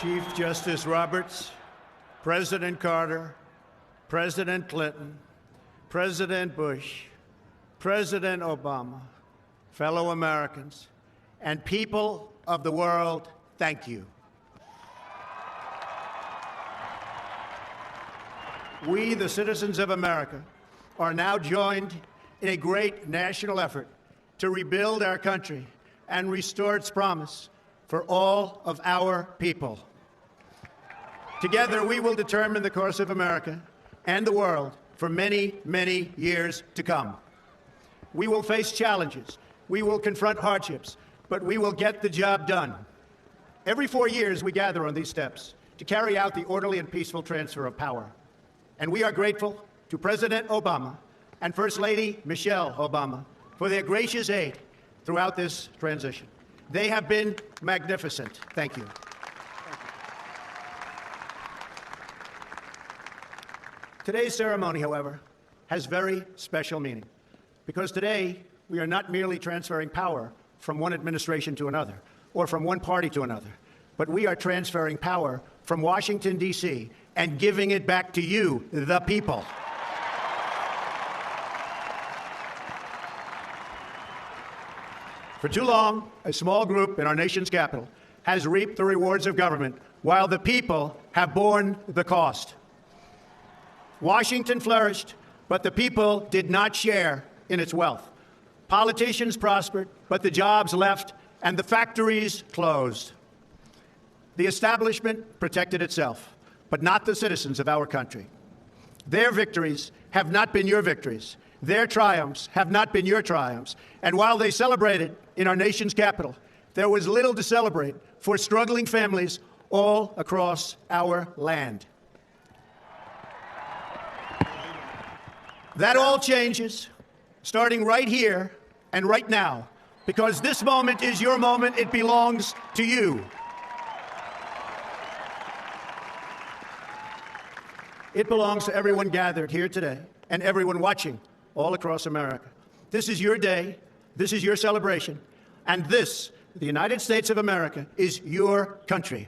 Chief Justice Roberts, President Carter, President Clinton, President Bush, President Obama, fellow Americans, and people of the world, thank you. We, the citizens of America, are now joined in a great national effort to rebuild our country and restore its promise for all of our people. Together, we will determine the course of America and the world for many, many years to come. We will face challenges. We will confront hardships, but we will get the job done. Every 4 years, we gather on these steps to carry out the orderly and peaceful transfer of power. And we are grateful to President Obama and First Lady Michelle Obama for their gracious aid throughout this transition. They have been magnificent. Thank you. Today's ceremony, however, has very special meaning, because today we are not merely transferring power from one administration to another or from one party to another, but we are transferring power from Washington, D.C., and giving it back to you, the people. For too long, a small group in our nation's capital has reaped the rewards of government while the people have borne the cost. Washington flourished, but the people did not share in its wealth. Politicians prospered, but the jobs left and the factories closed. The establishment protected itself, but not the citizens of our country. Their victories have not been your victories. Their triumphs have not been your triumphs. And while they celebrated in our nation's capital, there was little to celebrate for struggling families all across our land. That all changes, starting right here and right now, because this moment is your moment. It belongs to you. It belongs to everyone gathered here today and everyone watching all across America. This is your day. This is your celebration. And this, the United States of America, is your country.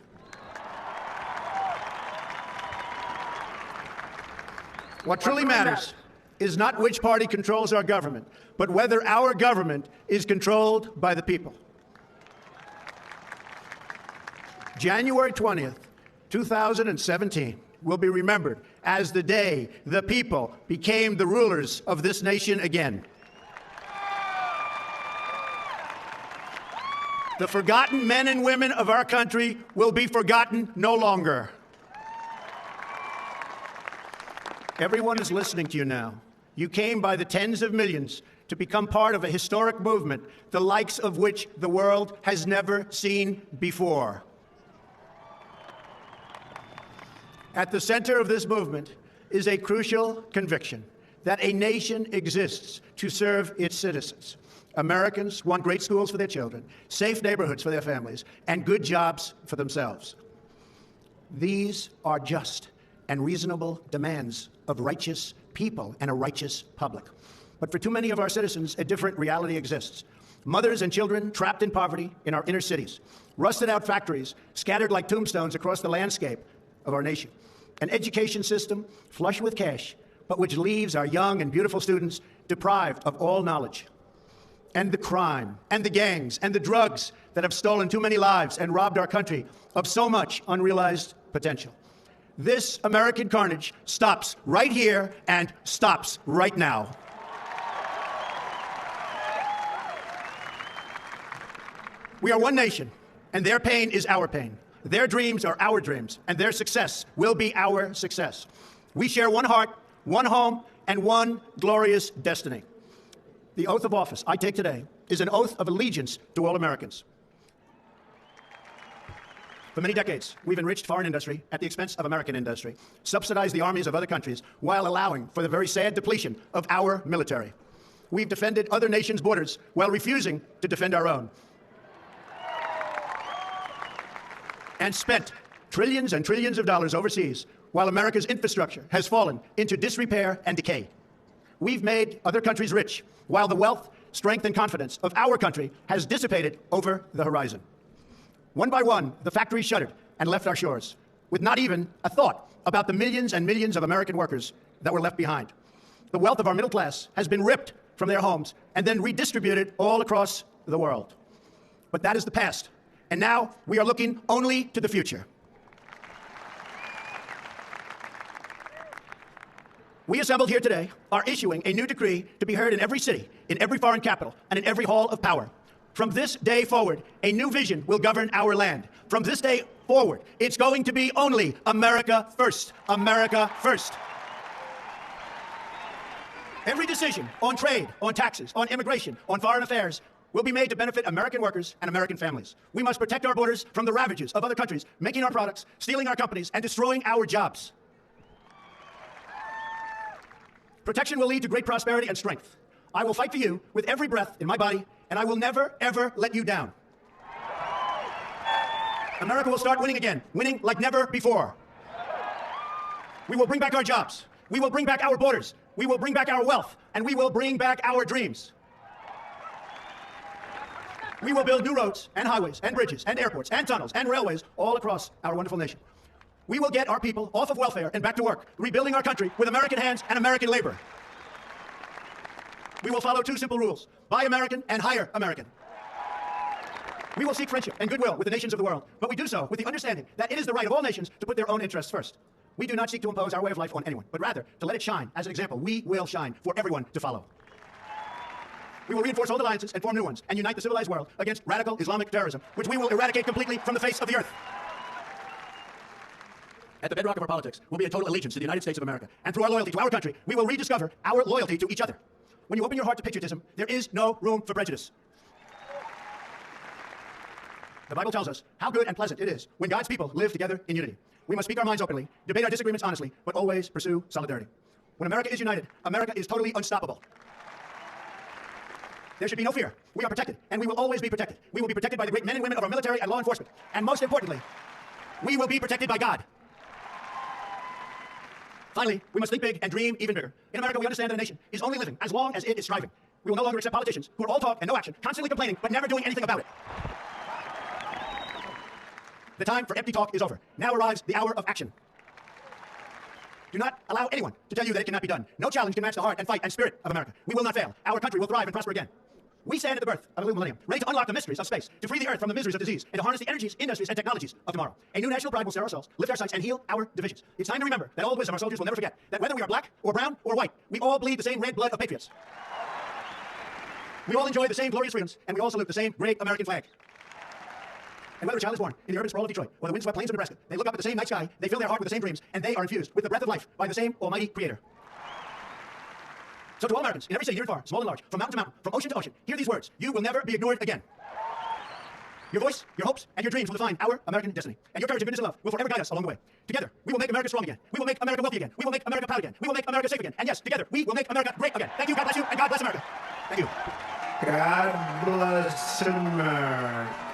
What truly matters is not which party controls our government, but whether our government is controlled by the people. January 20th, 2017 will be remembered as the day the people became the rulers of this nation again. The forgotten men and women of our country will be forgotten no longer. Everyone is listening to you now. You came by the tens of millions to become part of a historic movement, the likes of which the world has never seen before. At the center of this movement is a crucial conviction that a nation exists to serve its citizens. Americans want great schools for their children, safe neighborhoods for their families, and good jobs for themselves. These are just and reasonable demands of righteous people and a righteous public. But for too many of our citizens, a different reality exists. Mothers and children trapped in poverty in our inner cities, rusted out factories scattered like tombstones across the landscape of our nation, an education system flush with cash, but which leaves our young and beautiful students deprived of all knowledge, and the crime and the gangs and the drugs that have stolen too many lives and robbed our country of so much unrealized potential. This American carnage stops right here and stops right now. We are one nation, and their pain is our pain. Their dreams are our dreams, and their success will be our success. We share one heart, one home, and one glorious destiny. The oath of office I take today is an oath of allegiance to all Americans. For many decades, we've enriched foreign industry at the expense of American industry, subsidized the armies of other countries while allowing for the very sad depletion of our military. We've defended other nations' borders while refusing to defend our own, and spent trillions and trillions of dollars overseas while America's infrastructure has fallen into disrepair and decay. We've made other countries rich while the wealth, strength, and confidence of our country has dissipated over the horizon. One by one, the factories shuttered, and left our shores, with not even a thought about the millions and millions of American workers that were left behind. The wealth of our middle class has been ripped from their homes and then redistributed all across the world. But that is the past, and now we are looking only to the future. We assembled here today are issuing a new decree to be heard in every city, in every foreign capital, and in every hall of power. From this day forward, a new vision will govern our land. From this day forward, it's going to be only America first. America first. Every decision on trade, on taxes, on immigration, on foreign affairs will be made to benefit American workers and American families. We must protect our borders from the ravages of other countries, making our products, stealing our companies, and destroying our jobs. Protection will lead to great prosperity and strength. I will fight for you with every breath in my body, and I will never, ever let you down. America will start winning again, winning like never before. We will bring back our jobs. We will bring back our borders. We will bring back our wealth, and we will bring back our dreams. We will build new roads and highways and bridges and airports and tunnels and railways all across our wonderful nation. We will get our people off of welfare and back to work, rebuilding our country with American hands and American labor. We will follow two simple rules: buy American and hire American. We will seek friendship and goodwill with the nations of the world, but we do so with the understanding that it is the right of all nations to put their own interests first. We do not seek to impose our way of life on anyone, but rather to let it shine as an example. We will shine for everyone to follow. We will reinforce old alliances and form new ones and unite the civilized world against radical Islamic terrorism, which we will eradicate completely from the face of the earth. At the bedrock of our politics will be a total allegiance to the United States of America. And through our loyalty to our country, we will rediscover our loyalty to each other. When you open your heart to patriotism, there is no room for prejudice. The Bible tells us how good and pleasant it is when God's people live together in unity. We must speak our minds openly, debate our disagreements honestly, but always pursue solidarity. When America is united, America is totally unstoppable. There should be no fear. We are protected, and we will always be protected. We will be protected by the great men and women of our military and law enforcement. And most importantly, we will be protected by God. Finally, we must think big and dream even bigger. In America, we understand that a nation is only living as long as it is striving. We will no longer accept politicians who are all talk and no action, constantly complaining but never doing anything about it. The time for empty talk is over. Now arrives the hour of action. Do not allow anyone to tell you that it cannot be done. No challenge can match the heart and fight and spirit of America. We will not fail. Our country will thrive and prosper again. We stand at the birth of a new millennium, ready to unlock the mysteries of space, to free the earth from the miseries of disease, and to harness the energies, industries, and technologies of tomorrow. A new national pride will stir ourselves, lift our sights, and heal our divisions. It's time to remember that old wisdom our soldiers will never forget, that whether we are black or brown or white, we all bleed the same red blood of patriots. We all enjoy the same glorious freedoms, and we all salute the same great American flag. And whether a child is born in the urban sprawl of Detroit or the windswept plains of Nebraska, they look up at the same night sky, they fill their heart with the same dreams, and they are infused with the breath of life by the same almighty creator. So to all Americans, in every city, near and far, small and large, from mountain to mountain, from ocean to ocean, hear these words: you will never be ignored again. Your voice, your hopes, and your dreams will define our American destiny. And your courage and goodness and love will forever guide us along the way. Together, we will make America strong again. We will make America wealthy again. We will make America proud again. We will make America safe again. And yes, together, we will make America great again. Thank you, God bless you, and God bless America. Thank you. God bless America.